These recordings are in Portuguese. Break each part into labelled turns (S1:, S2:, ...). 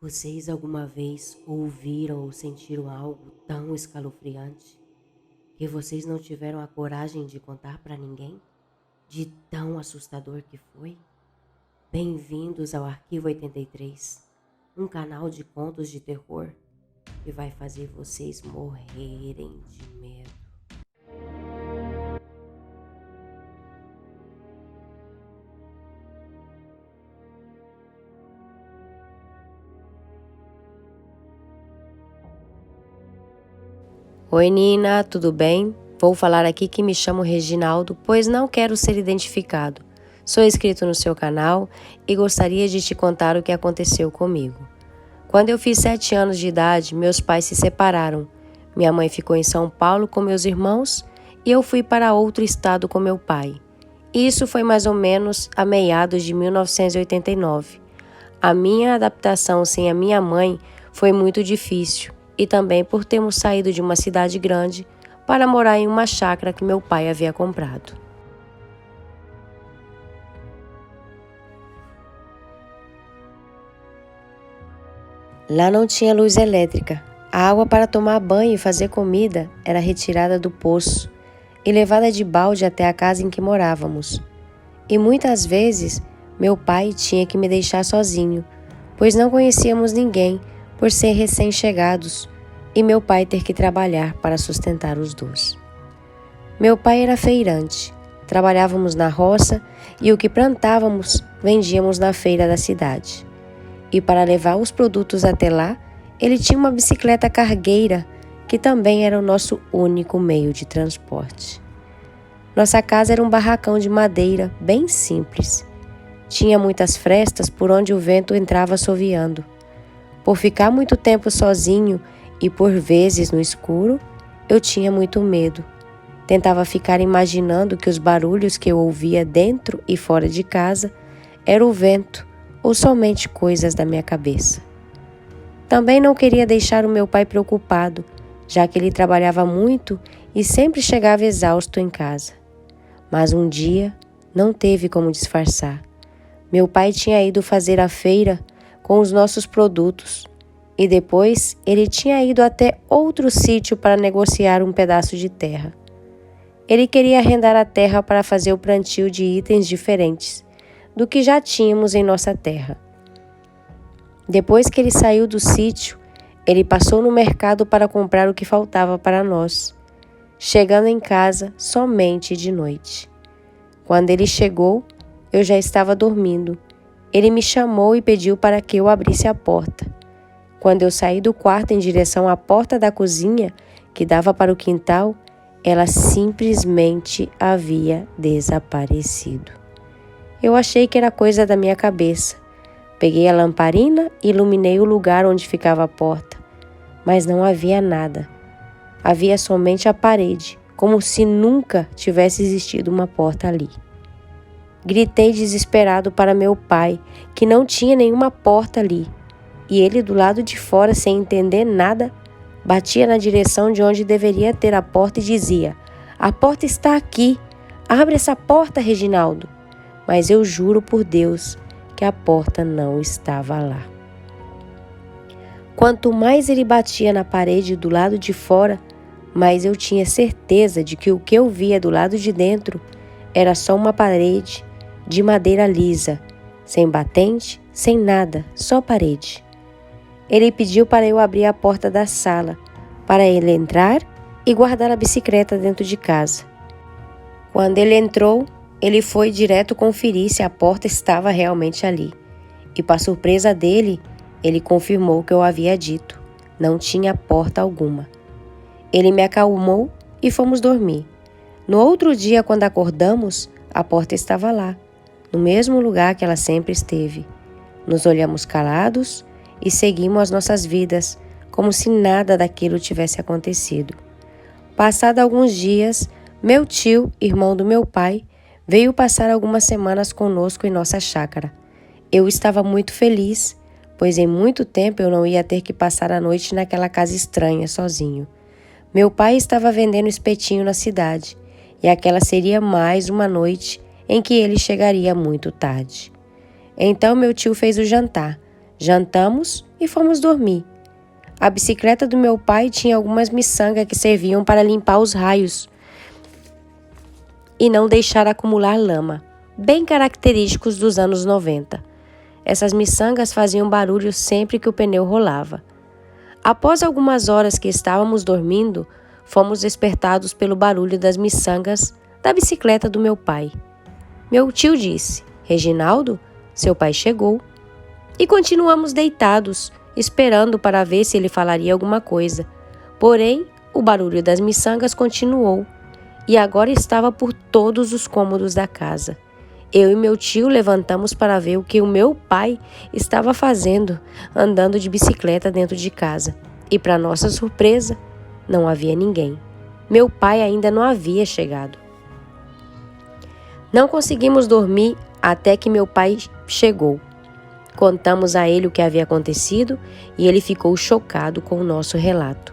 S1: Vocês alguma vez ouviram ou sentiram algo tão escalofriante que vocês não tiveram a coragem de contar para ninguém? De tão assustador que foi? Bem-vindos ao Arquivo 83, um canal de contos de terror que vai fazer vocês morrerem de medo.
S2: Oi Nina, tudo bem? Vou falar aqui que me chamo Reginaldo, pois não quero ser identificado. Sou inscrito no seu canal e gostaria de te contar o que aconteceu comigo. Quando eu fiz 7 anos de idade, meus pais se separaram. Minha mãe ficou em São Paulo com meus irmãos e eu fui para outro estado com meu pai. Isso foi mais ou menos a meados de 1989. A minha adaptação sem a minha mãe foi muito difícil. E também por termos saído de uma cidade grande para morar em uma chácara que meu pai havia comprado. Lá não tinha luz elétrica. A água para tomar banho e fazer comida era retirada do poço e levada de balde até a casa em que morávamos. E muitas vezes meu pai tinha que me deixar sozinho, pois não conhecíamos ninguém por ser recém-chegados e meu pai ter que trabalhar para sustentar os dois. Meu pai era feirante, trabalhávamos na roça e o que plantávamos vendíamos na feira da cidade. E para levar os produtos até lá, ele tinha uma bicicleta cargueira, que também era o nosso único meio de transporte. Nossa casa era um barracão de madeira bem simples. Tinha muitas frestas por onde o vento entrava assoviando. Por ficar muito tempo sozinho e por vezes no escuro, eu tinha muito medo. Tentava ficar imaginando que os barulhos que eu ouvia dentro e fora de casa eram o vento ou somente coisas da minha cabeça. Também não queria deixar o meu pai preocupado, já que ele trabalhava muito e sempre chegava exausto em casa. Mas um dia não teve como disfarçar. Meu pai tinha ido fazer a feira com os nossos produtos e depois ele tinha ido até outro sítio para negociar um pedaço de terra. Ele queria arrendar a terra para fazer o plantio de itens diferentes do que já tínhamos em nossa terra. Depois que ele saiu do sítio, ele passou no mercado para comprar o que faltava para nós, chegando em casa somente de noite. Quando ele chegou, eu já estava dormindo. Ele me chamou e pediu para que eu abrisse a porta. Quando eu saí do quarto em direção à porta da cozinha, que dava para o quintal, ela simplesmente havia desaparecido. Eu achei que era coisa da minha cabeça. Peguei a lamparina e iluminei o lugar onde ficava a porta, mas não havia nada. Havia somente a parede, como se nunca tivesse existido uma porta ali. Gritei desesperado para meu pai, que não tinha nenhuma porta ali, e ele do lado de fora, sem entender nada, batia na direção de onde deveria ter a porta e dizia: "A porta está aqui, abre essa porta, Reginaldo." Mas eu juro por Deus que a porta não estava lá. Quanto mais ele batia na parede do lado de fora, mais eu tinha certeza de que o que eu via do lado de dentro era só uma parede de madeira lisa, sem batente, sem nada, só parede. Ele pediu para eu abrir a porta da sala, para ele entrar e guardar a bicicleta dentro de casa. Quando ele entrou, ele foi direto conferir se a porta estava realmente ali. E para surpresa dele, ele confirmou o que eu havia dito. Não tinha porta alguma. Ele me acalmou e fomos dormir. No outro dia, quando acordamos, a porta estava lá, no mesmo lugar que ela sempre esteve. Nos olhamos calados e seguimos as nossas vidas, como se nada daquilo tivesse acontecido. Passado alguns dias, meu tio, irmão do meu pai, veio passar algumas semanas conosco em nossa chácara. Eu estava muito feliz, pois em muito tempo eu não ia ter que passar a noite naquela casa estranha sozinho. Meu pai estava vendendo espetinho na cidade, e aquela seria mais uma noite em que ele chegaria muito tarde. Então meu tio fez o jantar, Jantamos e fomos dormir. A bicicleta do meu pai tinha algumas miçangas que serviam para limpar os raios e não deixar acumular lama, bem característicos dos anos 90. Essas miçangas faziam barulho sempre que o pneu rolava. Após algumas horas que estávamos dormindo, fomos despertados pelo barulho das miçangas da bicicleta do meu pai. Meu tio disse: "Reginaldo, seu pai chegou." E continuamos deitados, esperando para ver se ele falaria alguma coisa. Porém, o barulho das miçangas continuou e agora estava por todos os cômodos da casa. Eu e meu tio levantamos para ver o que o meu pai estava fazendo, andando de bicicleta dentro de casa. E, para nossa surpresa, não havia ninguém. Meu pai ainda não havia chegado. Não conseguimos dormir até que meu pai chegou. Contamos a ele o que havia acontecido e ele ficou chocado com o nosso relato.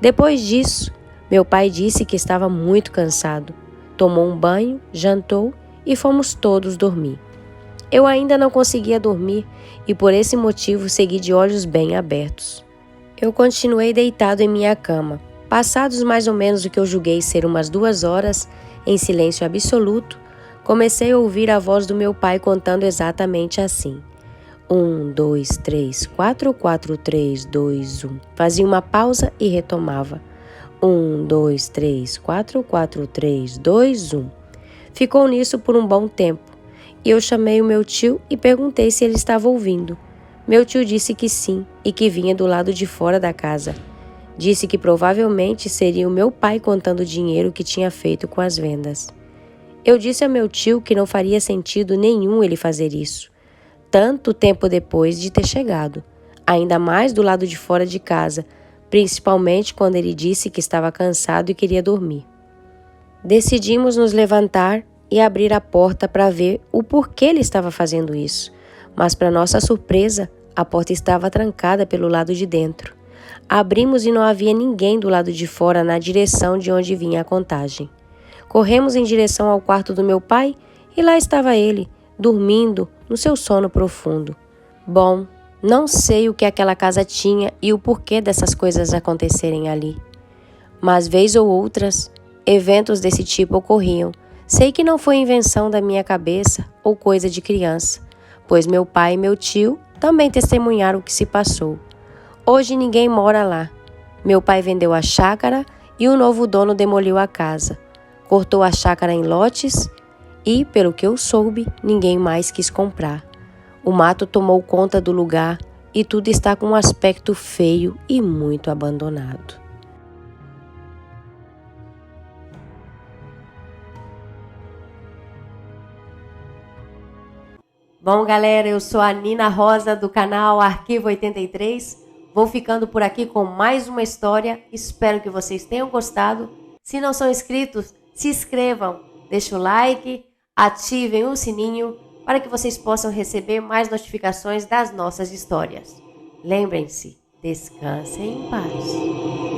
S2: Depois disso, meu pai disse que estava muito cansado. Tomou um banho, jantou e fomos todos dormir. Eu ainda não conseguia dormir e por esse motivo segui de olhos bem abertos. Eu continuei deitado em minha cama. Passados mais ou menos o que eu julguei ser umas 2 horas, em silêncio absoluto, comecei a ouvir a voz do meu pai contando exatamente assim: 1, 2, 3, 4, 4, 3, 2, 1. Fazia uma pausa e retomava. 1, 2, 3, 4, 4, 3, 2, 1. Ficou nisso por um bom tempo. E eu chamei o meu tio e perguntei se ele estava ouvindo. Meu tio disse que sim e que vinha do lado de fora da casa. Disse que provavelmente seria o meu pai contando o dinheiro que tinha feito com as vendas. Eu disse a meu tio que não faria sentido nenhum ele fazer isso, tanto tempo depois de ter chegado, ainda mais do lado de fora de casa, principalmente quando ele disse que estava cansado e queria dormir. Decidimos nos levantar e abrir a porta para ver o porquê ele estava fazendo isso, mas para nossa surpresa, a porta estava trancada pelo lado de dentro. Abrimos e não havia ninguém do lado de fora na direção de onde vinha a contagem. Corremos em direção ao quarto do meu pai e lá estava ele, dormindo no seu sono profundo. Bom, não sei o que aquela casa tinha e o porquê dessas coisas acontecerem ali. Mas vez ou outras, eventos desse tipo ocorriam. Sei que não foi invenção da minha cabeça ou coisa de criança, pois meu pai e meu tio também testemunharam o que se passou. Hoje ninguém mora lá. Meu pai vendeu a chácara e o novo dono demoliu a casa. Cortou a chácara em lotes e, pelo que eu soube, ninguém mais quis comprar. O mato tomou conta do lugar e tudo está com um aspecto feio e muito abandonado.
S1: Bom, galera, eu sou a Nina Rosa do canal Arquivo 83. Vou ficando por aqui com mais uma história. Espero que vocês tenham gostado. Se não são inscritos, se inscrevam, deixem o like, ativem o sininho para que vocês possam receber mais notificações das nossas histórias. Lembrem-se, descansem em paz.